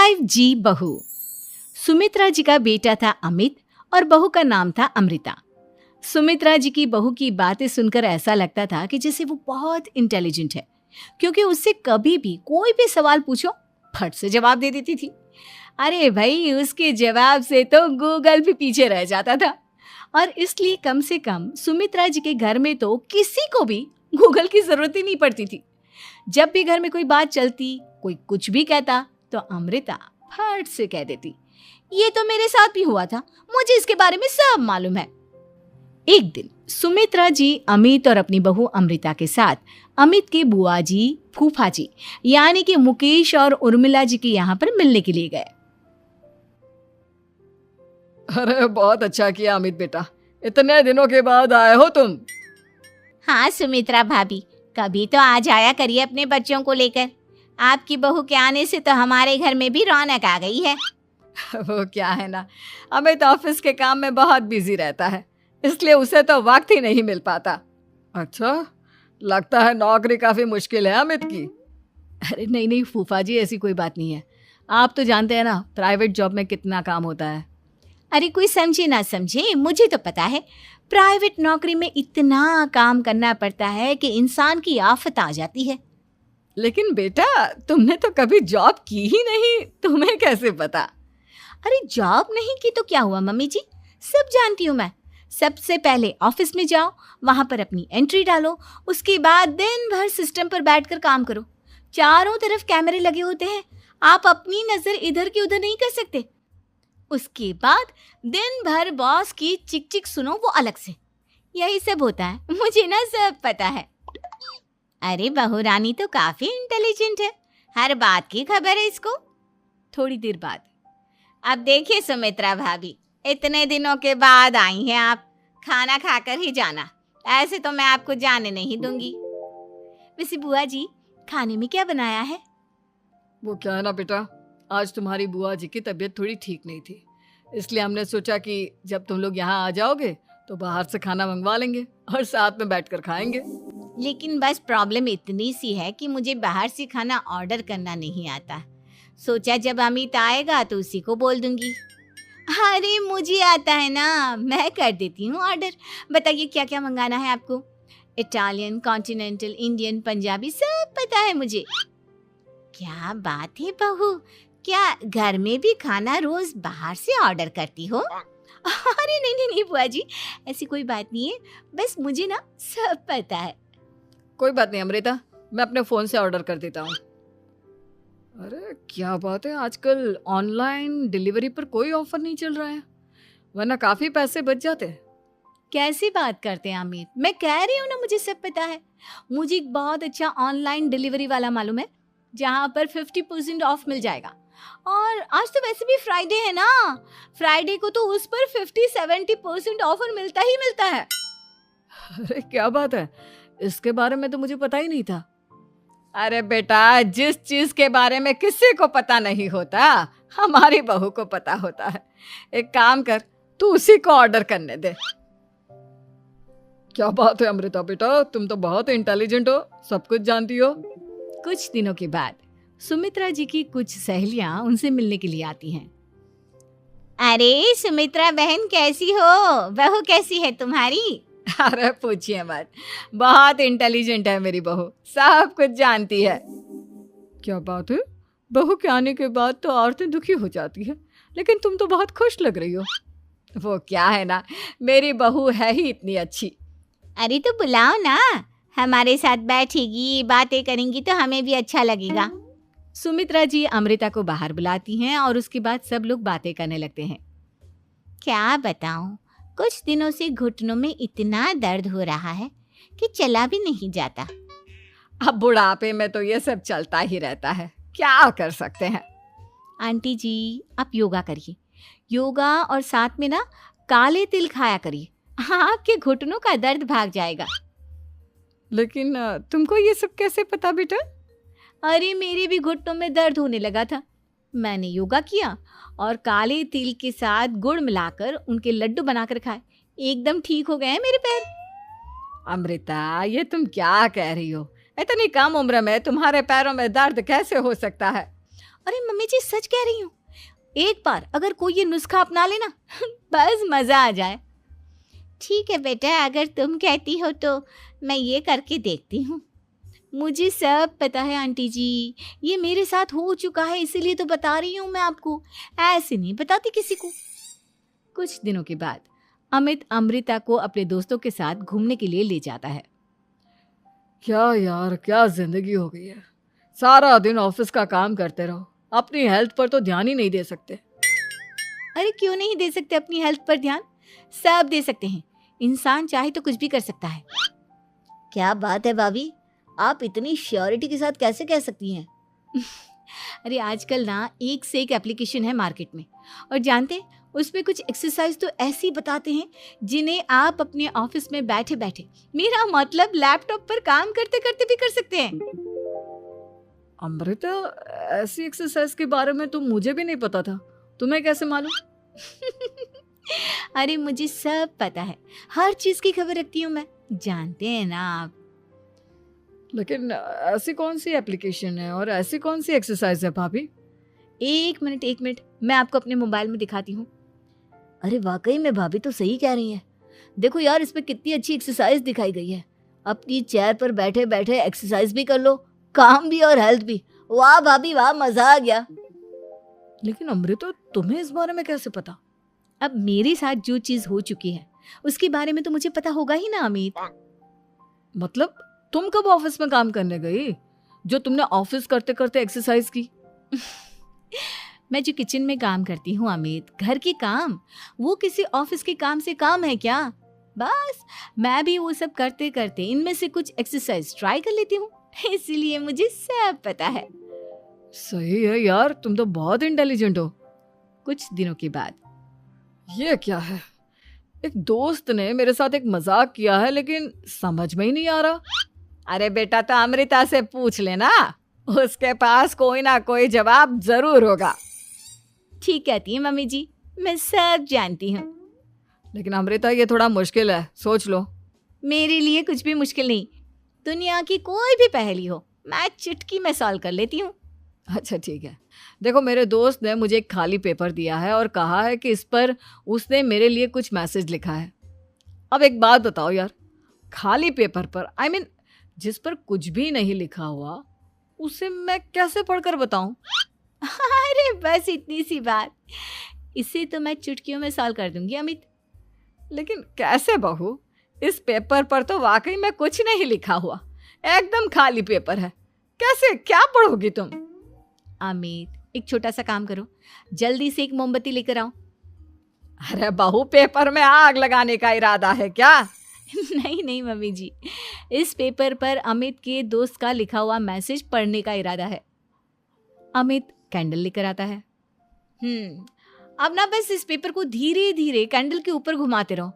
5G बहू। सुमित्रा जी का बेटा था अमित और बहू का नाम था अमृता। सुमित्रा जी की बहू की बातें सुनकर ऐसा लगता था कि जैसे वो बहुत इंटेलिजेंट है, क्योंकि उससे कभी भी कोई भी सवाल पूछो फट से जवाब दे देती थी। अरे भाई, उसके जवाब से तो गूगल भी पीछे रह जाता था। और इसलिए कम से कम सुमित्रा जी के घर में तो किसी को भी गूगल की जरूरत ही नहीं पड़ती थी। जब भी घर में कोई बात चलती, कोई कुछ भी कहता, तो अमृता फट से कह देती, ये तो मेरे साथ भी हुआ था, मुझे इसके बारे में सब मालूम है। एक दिन सुमित्रा जी अमित और अपनी बहू अमृता के साथ अमित के बुआ जी, फूफा जी यानी कि मुकेश और उर्मिला जी के यहाँ पर मिलने के लिए गए। अरे बहुत अच्छा किया अमित बेटा, इतने दिनों के बाद आए हो तुम। हाँ सुमित्रा भाभी, कभी तो आ जाया करिए अपने बच्चों को लेकर। आपकी बहू के आने से तो हमारे घर में भी रौनक आ गई है। वो क्या है ना, अमित ऑफिस के काम में बहुत बिजी रहता है, इसलिए उसे तो वक्त ही नहीं मिल पाता। अच्छा, लगता है नौकरी काफी मुश्किल है अमित की। अरे नहीं नहीं फूफा जी, ऐसी कोई बात नहीं है। आप तो जानते हैं ना प्राइवेट जॉब में कितना काम होता है। अरे कोई समझे ना समझे, मुझे तो पता है प्राइवेट नौकरी में इतना काम करना पड़ता है कि इंसान की आफत आ जाती है। लेकिन बेटा, तुमने तो कभी जॉब की ही नहीं, तुम्हें कैसे पता? अरे जॉब नहीं की तो क्या हुआ मम्मी जी, सब जानती हूँ मैं। सबसे पहले ऑफिस में जाओ, वहां पर अपनी एंट्री डालो, उसके बाद दिन भर सिस्टम पर बैठकर काम करो। चारों तरफ कैमरे लगे होते हैं, आप अपनी नजर इधर की उधर नहीं कर सकते। उसके बाद दिन भर बॉस की चिक चिक सुनो, वो अलग से। यही सब होता है, मुझे ना सब पता है। अरे बहू रानी तो काफी इंटेलिजेंट है, हर बात की खबर है इसको। थोड़ी देर बाद, अब देखिए सुमित्रा भाभी, इतने दिनों के बाद आई हैं आप, खाना खाकर ही जाना, ऐसे तो मैं आपको जाने नहीं दूंगी। वैसे बुआ जी, खाने में क्या बनाया है? वो क्या है ना बेटा, आज तुम्हारी बुआ जी की तबीयत थोड़ी ठीक नहीं थी, इसलिए हमने सोचा कि जब तुम लोग यहाँ आ जाओगे तो बाहर से खाना मंगवा लेंगे और साथ में बैठकर खाएंगे। लेकिन बस प्रॉब्लम इतनी सी है कि मुझे बाहर से खाना ऑर्डर करना नहीं आता। सोचा जब अमित आएगा तो उसी को बोल दूंगी। अरे मुझे आता है ना, मैं कर देती हूँ ऑर्डर। बताइए क्या क्या मंगाना है आपको? इटालियन, कॉन्टिनेंटल, इंडियन, पंजाबी, सब पता है मुझे। क्या बात है बहू, क्या घर में भी खाना रोज बाहर से ऑर्डर करती हो? अरे नहीं नहीं नहीं बुआ जी, ऐसी कोई बात नहीं है, बस मुझे ना सब पता है। कोई बात नहीं अमृता, मैं अपने फोन से ऑर्डर कर देता हूँ। अरे क्या बात है, आजकल ऑनलाइन डिलीवरी पर कोई ऑफर नहीं चल रहा है, वरना काफी पैसे बच जाते। कैसी बात करते हैं अमित, मैं कह रही हूँ ना मुझे सब पता है। मुझे एक बहुत अच्छा ऑनलाइन डिलीवरी वाला मालूम है, जहाँ पर 50% ऑफ मिल जाएगा। और आज तो वैसे भी फ्राइडे है ना, फ्राइडे को तो उस पर 50-70% ऑफर मिलता ही मिलता है। अरे क्या बात है, इसके बारे में तो मुझे पता ही नहीं था। अरे बेटा, जिस चीज के बारे में किसी को पता नहीं होता, हमारी बहू को पता होता है। एक काम कर, तू उसी को ऑर्डर करने दे। क्या बात है अमृता बेटा, तुम तो बहुत इंटेलिजेंट हो, सब कुछ जानती हो। कुछ दिनों के बाद सुमित्रा जी की कुछ सहेलियां उनसे मिलने के लिए आती हैं। अरे सुमित्रा बहन कैसी हो, बहू कैसी है तुम्हारी? अरे पूछिए मत, बहुत इंटेलिजेंट है मेरी बहू, सब कुछ जानती है। क्या बात है, बहू के आने के बाद तो औरतें दुखी हो जाती है, लेकिन तुम तो बहुत खुश लग रही हो। वो क्या है ना, मेरी बहू है ही इतनी अच्छी। अरे तो बुलाओ ना, हमारे साथ बैठेगी, बातें करेंगी तो हमें भी अच्छा लगेगा। सुमित्रा जी अमृता को बाहर बुलाती हैं और उसके बाद सब लोग बातें करने लगते हैं। क्या बताऊं, कुछ दिनों से घुटनों में इतना दर्द हो रहा है कि चला भी नहीं जाता। अब बुढ़ापे में तो ये सब चलता ही रहता है, क्या कर सकते हैं। आंटी जी, आप योगा करिए, योगा और साथ में ना काले तिल खाया करिए, आपके घुटनों का दर्द भाग जाएगा। लेकिन तुमको ये सब कैसे पता बेटा? अरे मेरे भी घुटनों में दर्द होने लगा था, मैंने योगा किया और काले तिल के साथ गुड़ मिलाकर उनके लड्डू बनाकर खाए, एकदम ठीक हो गए हैं मेरे पैर। अमृता, ये तुम क्या कह रही हो? इतनी कम उम्र में तुम्हारे पैरों में दर्द कैसे हो सकता है? अरे मम्मी जी सच कह रही हूँ, एक बार अगर कोई ये नुस्खा अपना लेना बस मजा आ जाए। ठीक है बेटा, अगर तुम कहती हो तो मैं ये करके देखती हूँ। मुझे सब पता है आंटी जी, ये मेरे साथ हो चुका है, इसीलिए तो बता रही हूँ मैं आपको, ऐसे नहीं बताती किसी को। कुछ दिनों के बाद अमित अमृता को अपने दोस्तों के साथ घूमने के लिए ले जाता है। क्या यार, क्या जिंदगी हो गई है। सारा दिन ऑफिस का काम करते रहो, अपनी हेल्थ पर तो ध्यान ही नहीं दे सकते। अरे क्यों नहीं दे सकते अपनी हेल्थ पर ध्यान, सब दे सकते हैं। इंसान चाहे तो कुछ भी कर सकता है। क्या बात है भाभी, आप इतनी श्योरिटी के साथ कैसे कह सकती हैं? अरे आजकल ना एक से एक एप्लीकेशन है मार्केट में, और जानते हैं उसमें कुछ एक्सरसाइज तो ऐसी बताते हैं जिन्हें आप अपने ऑफिस में बैठे बैठे, मेरा मतलब लैपटॉप पर काम करते करते भी कर सकते हैं। अमृता, ऐसी एक्सरसाइज के बारे में तो मुझे भी नहीं पता था, तुम्हें कैसे मालूम? अरे मुझे सब पता है, हर चीज की खबर रखती हूँ मैं, जानते हैं ना आप। लेकिन ऐसी कौन सी एप्लीकेशन है और ऐसी कौन सी एक्सरसाइज है भाभी? एक मिनट, मैं आपको अपने मोबाइल में दिखाती हूँ। अरे वाकई में भाभी तो सही कह रही हैं। देखो यार, इसमें कितनी अच्छी एक्सरसाइज दिखाई गई है। अपनी चेयर पर बैठे बैठे एक्सरसाइज भी कर लो, काम भी और हेल्थ भी। वाह भाभी वाह, मजा आ गया। लेकिन अमृता, तुम्हें इस बारे में कैसे पता? अब मेरे साथ जो चीज हो चुकी है उसके बारे में तो मुझे पता होगा ही ना अमित। मतलब तुम कब ऑफिस में काम करने गई जो तुमने ऑफिस करते करते एक्सरसाइज की? मैं जो किचन में काम करती हूँ अमित, घर के काम, वो किसी ऑफिस के काम से काम है क्या? बस मैं भी वो सब करते करते इनमें से कुछ एक्सरसाइज ट्राई कर लेती हूँ, इसीलिए मुझे सब पता है। सही है यार, तुम तो बहुत इंटेलिजेंट हो। कुछ दिनों के बाद ये क्या है, एक दोस्त ने मेरे साथ एक मजाक किया है लेकिन समझ में ही नहीं आ रहा। अरे बेटा, तो अमृता से पूछ लेना, उसके पास कोई ना कोई जवाब जरूर होगा। ठीक कहती है मम्मी जी, मैं सब जानती हूँ। लेकिन अमृता, ये थोड़ा मुश्किल है, सोच लो। मेरे लिए कुछ भी मुश्किल नहीं, दुनिया की कोई भी पहेली हो मैं चुटकी में सॉल्व कर लेती हूँ। अच्छा ठीक है, देखो मेरे दोस्त ने मुझे एक खाली पेपर दिया है और कहा है कि इस पर उसने मेरे लिए कुछ मैसेज लिखा है। अब एक बात बताओ यार, खाली पेपर पर, I mean, जिस पर कुछ भी नहीं लिखा हुआ, उसे मैं कैसे पढ़कर बताऊं? अरे बस इतनी सी बात, इसे तो मैं चुटकियों में सॉल्व कर दूंगी अमित। लेकिन कैसे बहू, इस पेपर पर तो वाकई में कुछ नहीं लिखा हुआ, एकदम खाली पेपर है, कैसे, क्या पढ़ोगी तुम? अमित, एक छोटा सा काम करो, जल्दी से एक मोमबत्ती लेकर आओ। अरे बहू, पेपर में आग लगाने का इरादा है क्या? नहीं मम्मी जी, इस पेपर पर अमित के दोस्त का लिखा हुआ मैसेज पढ़ने का इरादा है। अमित कैंडल लेकर आता है। अब ना बस इस पेपर को धीरे धीरे कैंडल के ऊपर घुमाते रहो,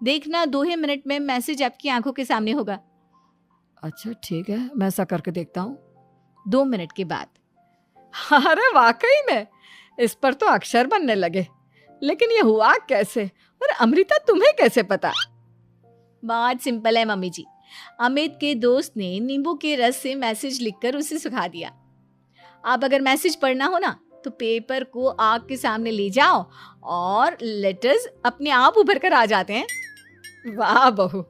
देखना 2 ही मिनट में मैसेज आपकी आंखों के सामने होगा। अच्छा ठीक है, मैं ऐसा करके देखता हूँ। 2 मिनट के बाद, अरे वाकई में इस पर तो अक्षर बनने लगे, लेकिन ये हुआ कैसे? और अमृता, तुम्हें कैसे पता? बहुत सिंपल है मम्मी जी, अमित के दोस्त ने नींबू के रस से मैसेज लिखकर उसे सुखा दिया। आप अगर मैसेज पढ़ना हो ना तो पेपर को आग के सामने ले जाओ और लेटर्स अपने आप उभर कर आ जाते हैं। वाह बहू,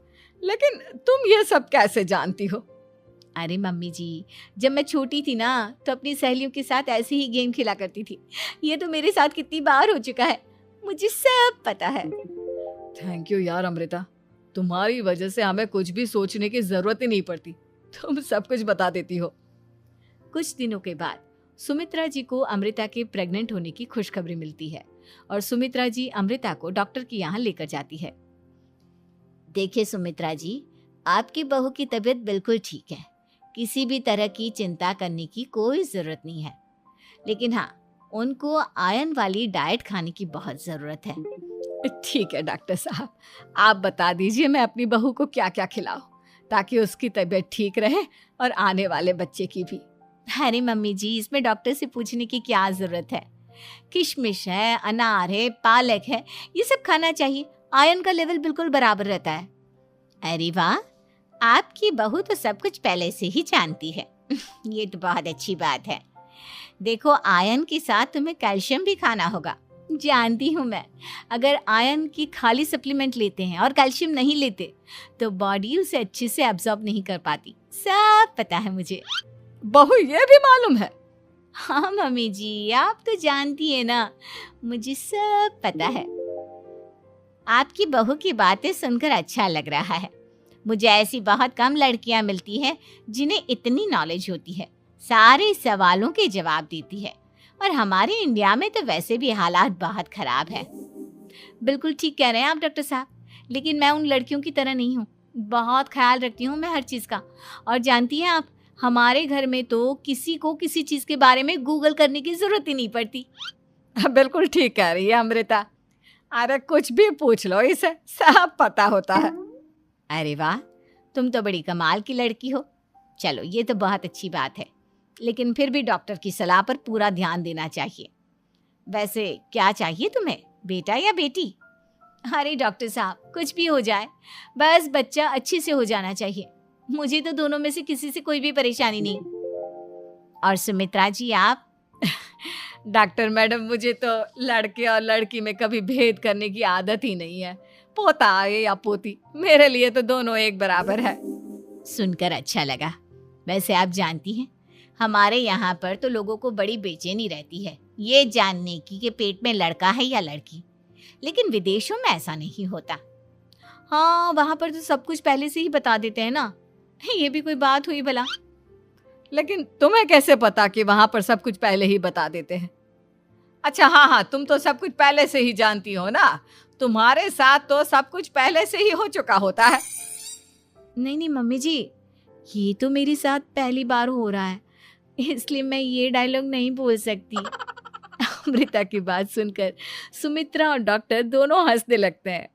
लेकिन तुम ये सब कैसे जानती हो? अरे मम्मी जी, जब मैं छोटी थी ना तो अपनी सहेलियों के साथ ऐसे ही गेम खेला करती थी। ये तो मेरे साथ कितनी बार हो चुका है, मुझे सब पता है। थैंक यू यार अमृता, तुम्हारी वजह से हमें कुछ भी सोचने की जरूरत ही नहीं पड़ती, तुम सब कुछ बता देती हो। कुछ दिनों के बाद सुमित्रा जी को अमृता के प्रेग्नेंट होने की खुशखबरी मिलती है और सुमित्रा जी अमृता को डॉक्टर के यहाँ लेकर जाती है। देखिए सुमित्रा जी, आपकी बहू की तबीयत बिल्कुल ठीक है, किसी भी तरह की चिंता करने की कोई ज़रूरत नहीं है। लेकिन हाँ, उनको आयरन वाली डाइट खाने की बहुत ज़रूरत है। ठीक है डॉक्टर साहब, आप बता दीजिए मैं अपनी बहू को क्या क्या खिलाऊं ताकि उसकी तबीयत ठीक रहे और आने वाले बच्चे की भी। अरे मम्मी जी, इसमें डॉक्टर से पूछने की क्या ज़रूरत है, किशमिश है, अनार है, पालक है, ये सब खाना चाहिए, आयरन का लेवल बिल्कुल बराबर रहता है। अरे वाह, आपकी बहू तो सब कुछ पहले से ही जानती है। ये तो बहुत अच्छी बात है। देखो, आयरन के साथ तुम्हें कैल्शियम भी खाना होगा। जानती हूँ मैं, अगर आयरन की खाली सप्लीमेंट लेते हैं और कैल्शियम नहीं लेते तो बॉडी उसे अच्छे से एब्जॉर्ब नहीं कर पाती। सब पता है मुझे। बहू ये भी मालूम है? हाँ मम्मी जी, आप तो जानती है ना, मुझे सब पता है। आपकी बहू की बातें सुनकर अच्छा लग रहा है। मुझे ऐसी बहुत कम लड़कियां मिलती हैं जिन्हें इतनी नॉलेज होती है, सारे सवालों के जवाब देती है। और हमारे इंडिया में तो वैसे भी हालात बहुत खराब है। बिल्कुल ठीक कह रहे हैं आप डॉक्टर साहब, लेकिन मैं उन लड़कियों की तरह नहीं हूँ। बहुत ख्याल रखती हूँ मैं हर चीज़ का। और जानती हैं आप, हमारे घर में तो किसी को किसी चीज़ के बारे में गूगल करने की ज़रूरत ही नहीं पड़ती। बिल्कुल ठीक कह रही है अमृता। अरे कुछ भी पूछ लो इसे, सब पता होता है। अरे वाह, तुम तो बड़ी कमाल की लड़की हो। चलो, ये तो बहुत अच्छी बात है, लेकिन फिर भी डॉक्टर की सलाह पर पूरा ध्यान देना चाहिए। वैसे क्या चाहिए तुम्हें, बेटा या बेटी? अरे डॉक्टर साहब, कुछ भी हो जाए, बस बच्चा अच्छे से हो जाना चाहिए। मुझे तो दोनों में से किसी से कोई भी परेशानी नहीं। और सुमित्रा जी, आप? डॉक्टर मैडम, मुझे तो लड़के और लड़की में कभी भेद करने की आदत ही नहीं है। पोता आए या पोती, मेरे लिए तो दोनों एक बराबर है। सुनकर अच्छा लगा। वैसे आप जानती हैं, हमारे यहाँ पर तो लोगों को बड़ी बेचैनी रहती है ये जानने की कि पेट में लड़का है या लड़की, लेकिन विदेशों में ऐसा नहीं होता। हाँ, वहाँ पर तो सब कुछ पहले से ही बता देते हैं ना। ये भी कोई बात हुई भला? लेकिन तुम्हें कैसे पता कि वहां पर सब कुछ पहले ही बता देते हैं? अच्छा हाँ, तुम तो सब कुछ पहले से ही जानती हो ना। तुम्हारे साथ तो सब कुछ पहले से ही हो चुका होता है। नहीं मम्मी जी, ये तो मेरे साथ पहली बार हो रहा है, इसलिए मैं ये डायलॉग नहीं बोल सकती। अमृता की बात सुनकर सुमित्रा और डॉक्टर दोनों हंसने लगते हैं।